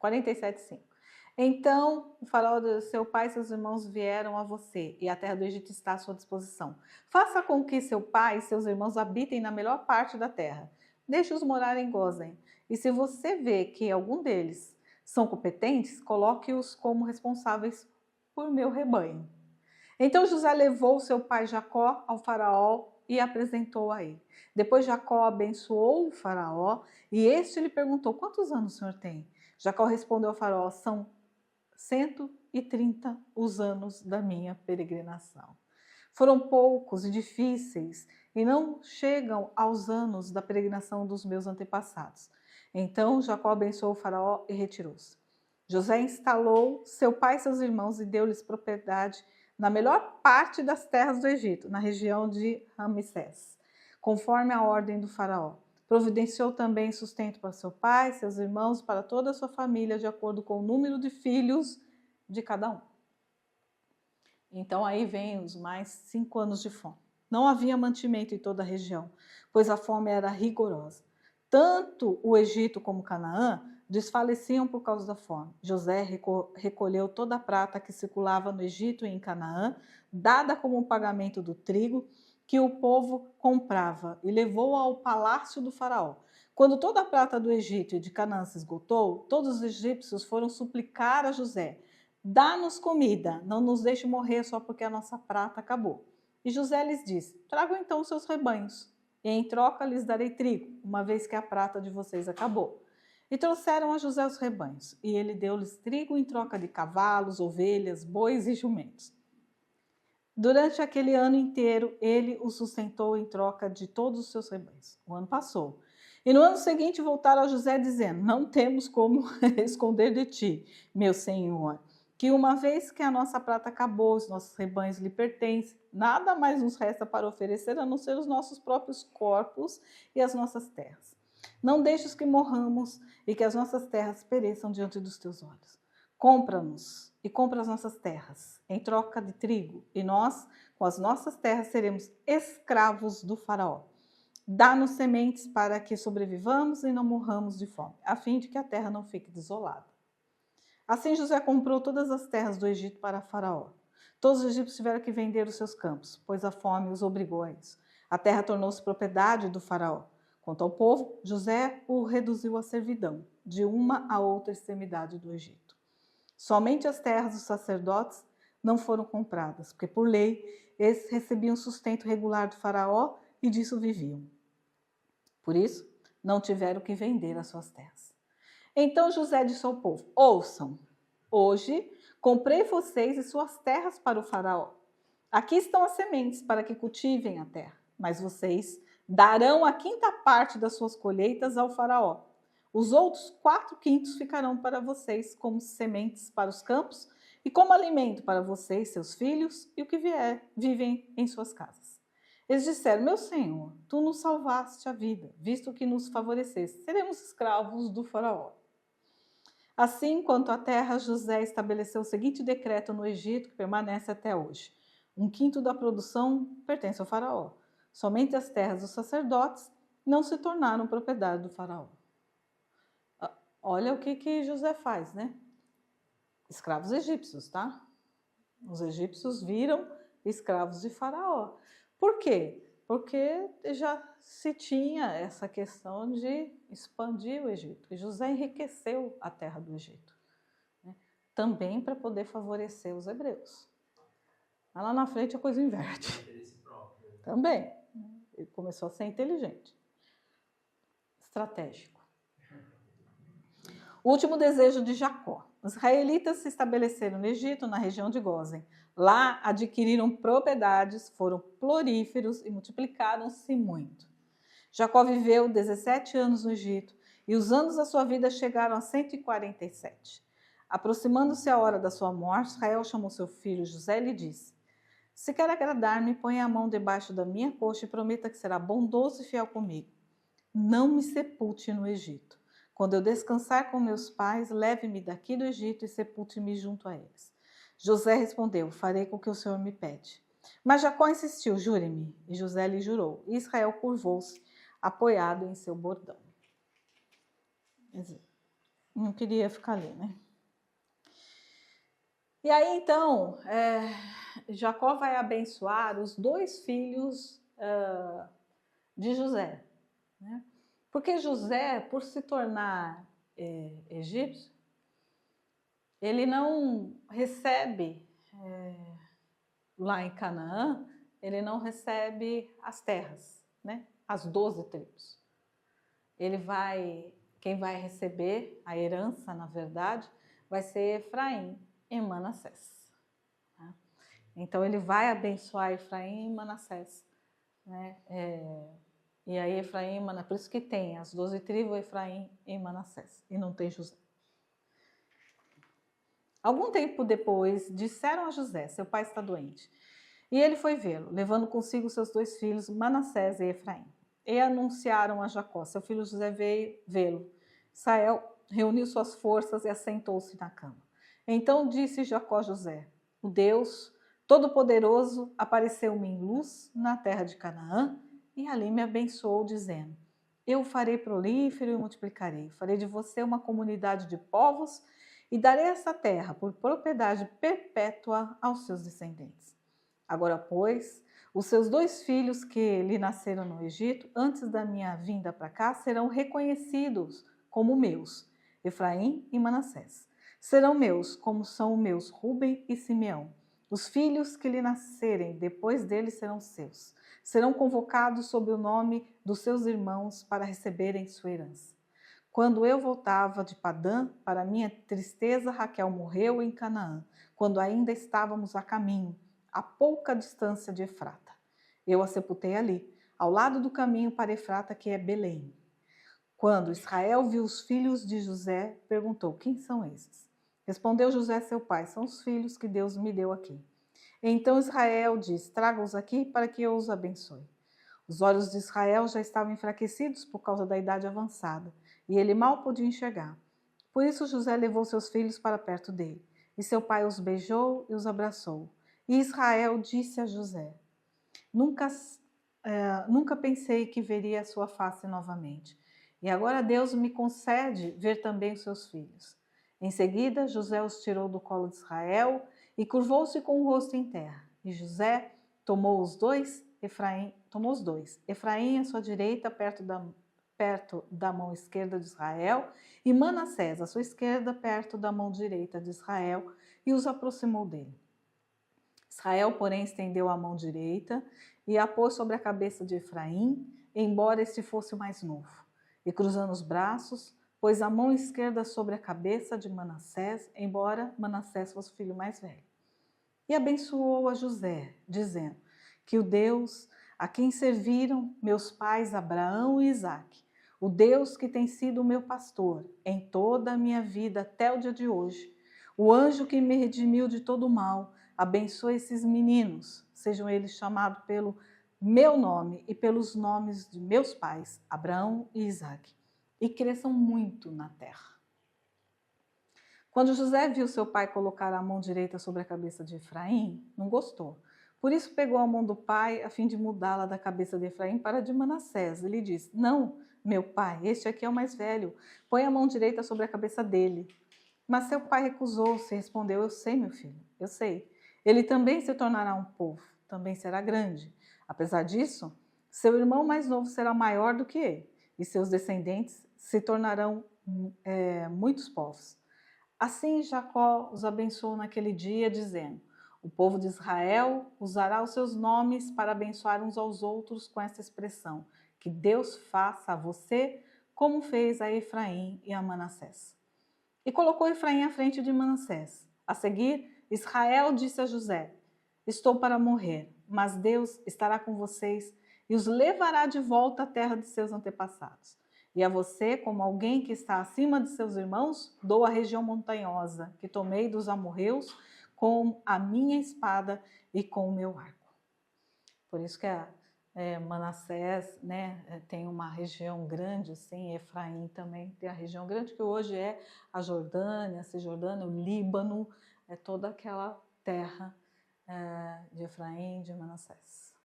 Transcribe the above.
47:5. Então o faraó, seu pai e seus irmãos vieram a você, e a terra do Egito está à sua disposição. Faça com que seu pai e seus irmãos habitem na melhor parte da terra. Deixe-os morar em Gósen. E se você vê que algum deles são competentes, coloque-os como responsáveis por meu rebanho. Então José levou seu pai Jacó ao faraó e apresentou a ele. Depois Jacó abençoou o faraó e este lhe perguntou: quantos anos o senhor tem? Jacó respondeu ao faraó: são 130 os anos da minha peregrinação. Foram poucos e difíceis e não chegam aos anos da peregrinação dos meus antepassados. Então Jacó abençoou o faraó e retirou-se. José instalou seu pai e seus irmãos e deu-lhes propriedade na melhor parte das terras do Egito, na região de Ramsés, conforme a ordem do faraó. Providenciou também sustento para seu pai, seus irmãos, para toda a sua família, de acordo com o número de filhos de cada um. Então aí vem os mais 5 anos de fome. Não havia mantimento em toda a região, pois a fome era rigorosa. Tanto o Egito como Canaã desfaleciam por causa da fome. José recolheu toda a prata que circulava no Egito e em Canaã, dada como um pagamento do trigo que o povo comprava, e levou ao palácio do faraó. Quando toda a prata do Egito e de Canaã se esgotou, todos os egípcios foram suplicar a José: dá-nos comida, não nos deixe morrer só porque a nossa prata acabou. E José lhes disse: tragam então os seus rebanhos, e em troca lhes darei trigo, uma vez que a prata de vocês acabou. E trouxeram a José os rebanhos, e ele deu-lhes trigo em troca de cavalos, ovelhas, bois e jumentos. Durante aquele ano inteiro, ele os sustentou em troca de todos os seus rebanhos. O ano passou. E no ano seguinte voltaram a José dizendo: não temos como esconder de ti, meu senhor, que uma vez que a nossa prata acabou, os nossos rebanhos lhe pertencem, nada mais nos resta para oferecer a não ser os nossos próprios corpos e as nossas terras. Não deixes que morramos e que as nossas terras pereçam diante dos teus olhos. Compra-nos e compra as nossas terras em troca de trigo, e nós, com as nossas terras, seremos escravos do faraó. Dá-nos sementes para que sobrevivamos e não morramos de fome, a fim de que a terra não fique desolada. Assim José comprou todas as terras do Egito para faraó. Todos os egípcios tiveram que vender os seus campos, pois a fome os obrigou a isso. A terra tornou-se propriedade do faraó. Quanto ao povo, José o reduziu à servidão, de uma a outra extremidade do Egito. Somente as terras dos sacerdotes não foram compradas, porque por lei eles recebiam sustento regular do faraó e disso viviam. Por isso, não tiveram que vender as suas terras. Então José disse ao povo: ouçam, hoje comprei vocês e suas terras para o faraó. Aqui estão as sementes para que cultivem a terra, mas vocês darão a 5ª parte das suas colheitas ao faraó. Os outros 4/5 ficarão para vocês como sementes para os campos e como alimento para vocês, seus filhos e o que vier, vivem em suas casas. Eles disseram: meu senhor, tu nos salvaste a vida, visto que nos favoreceste. Seremos escravos do faraó. Assim, quanto à terra, José estabeleceu o seguinte decreto no Egito, que permanece até hoje: 1/5 da produção pertence ao faraó. Somente as terras dos sacerdotes não se tornaram propriedade do faraó. Olha o que José faz, né? Escravos egípcios, tá? Os egípcios viram escravos de faraó. Por quê? Porque já se tinha essa questão de expandir o Egito. E José enriqueceu a terra do Egito, né? Também para poder favorecer os hebreus. Mas lá na frente a coisa inverte. Também. Ele começou a ser inteligente. Estratégico. O último desejo de Jacó. Os israelitas se estabeleceram no Egito, na região de Gósen. Lá adquiriram propriedades, foram floríferos e multiplicaram-se muito. Jacó viveu 17 anos no Egito e os anos da sua vida chegaram a 147. Aproximando-se a hora da sua morte, Israel chamou seu filho José e lhe disse: se quer agradar-me, ponha a mão debaixo da minha coxa e prometa que será bondoso e fiel comigo. Não me sepulte no Egito. Quando eu descansar com meus pais, leve-me daqui do Egito e sepulte-me junto a eles. José respondeu: farei com que o Senhor me pede. Mas Jacó insistiu: jure-me. E José lhe jurou. E Israel curvou-se, apoiado em seu bordão. não queria ficar ali, né? E aí, então, Jacó vai abençoar os 2 filhos de José, né? Porque José, por se tornar egípcio, ele não recebe, lá em Canaã, ele não recebe as terras, né? As 12 tribos. Quem vai receber a herança, na verdade, vai ser Efraim e Manassés. Tá? Então ele vai abençoar Efraim e Manassés, né? E aí Efraim e Manassés, por isso que tem as 12 tribos, Efraim e Manassés, e não tem José. Algum tempo depois, disseram a José, seu pai está doente, e ele foi vê-lo, levando consigo seus 2 filhos, Manassés e Efraim. E anunciaram a Jacó, seu filho José veio vê-lo. Israel reuniu suas forças e assentou-se na cama. Então disse Jacó a José, o Deus Todo-Poderoso apareceu-me em luz na terra de Canaã e ali me abençoou, dizendo, eu o farei prolífero e multiplicarei, farei de você uma comunidade de povos e darei essa terra por propriedade perpétua aos seus descendentes. Agora, pois, os seus 2 filhos que lhe nasceram no Egito, antes da minha vinda para cá, serão reconhecidos como meus, Efraim e Manassés. Serão meus, como são meus Rúben e Simeão. Os filhos que lhe nascerem depois dele serão seus. Serão convocados sob o nome dos seus irmãos para receberem sua herança. Quando eu voltava de Padã, para minha tristeza, Raquel morreu em Canaã, quando ainda estávamos a caminho, a pouca distância de Efrata. Eu a sepultei ali, ao lado do caminho para Efrata, que é Belém. Quando Israel viu os filhos de José, perguntou, quem são esses? Respondeu José, seu pai, são os filhos que Deus me deu aqui. Então Israel disse, traga-os aqui para que eu os abençoe. Os olhos de Israel já estavam enfraquecidos por causa da idade avançada, e ele mal podia enxergar. Por isso José levou seus filhos para perto dele, e seu pai os beijou e os abraçou. E Israel disse a José, nunca pensei que veria a sua face novamente. E agora Deus me concede ver também os seus filhos. Em seguida, José os tirou do colo de Israel e curvou-se com o rosto em terra. E José tomou os dois, Efraim à sua direita, perto da mão esquerda de Israel, e Manassés à sua esquerda, perto da mão direita de Israel, e os aproximou dele. Israel, porém, estendeu a mão direita e a pôs sobre a cabeça de Efraim, embora este fosse o mais novo. E cruzando os braços, pôs a mão esquerda sobre a cabeça de Manassés, embora Manassés fosse o filho mais velho. E abençoou a José, dizendo que o Deus a quem serviram meus pais Abraão e Isaque, o Deus que tem sido o meu pastor em toda a minha vida até o dia de hoje, o anjo que me redimiu de todo o mal, abençoe esses meninos, sejam eles chamados pelo meu nome e pelos nomes de meus pais, Abraão e Isaque, e cresçam muito na terra. Quando José viu seu pai colocar a mão direita sobre a cabeça de Efraim, não gostou. Por isso pegou a mão do pai a fim de mudá-la da cabeça de Efraim para a de Manassés. Ele disse, não, meu pai, este aqui é o mais velho, põe a mão direita sobre a cabeça dele. Mas seu pai recusou-se e respondeu, eu sei, meu filho, eu sei. Ele também se tornará um povo, também será grande. Apesar disso, seu irmão mais novo será maior do que ele, e seus descendentes se tornarão muitos povos. Assim Jacó os abençoou naquele dia, dizendo, o povo de Israel usará os seus nomes para abençoar uns aos outros com esta expressão, que Deus faça a você como fez a Efraim e a Manassés. E colocou Efraim à frente de Manassés. A seguir, Israel disse a José, estou para morrer, mas Deus estará com vocês e os levará de volta à terra de seus antepassados. E a você, como alguém que está acima de seus irmãos, dou a região montanhosa que tomei dos amorreus com a minha espada e com o meu arco. Por isso que Manassés, né, tem uma região grande, assim, Efraim também tem a região grande, que hoje é a Jordânia, a Cisjordânia, o Líbano, toda aquela terra de Efraim e de Manassés.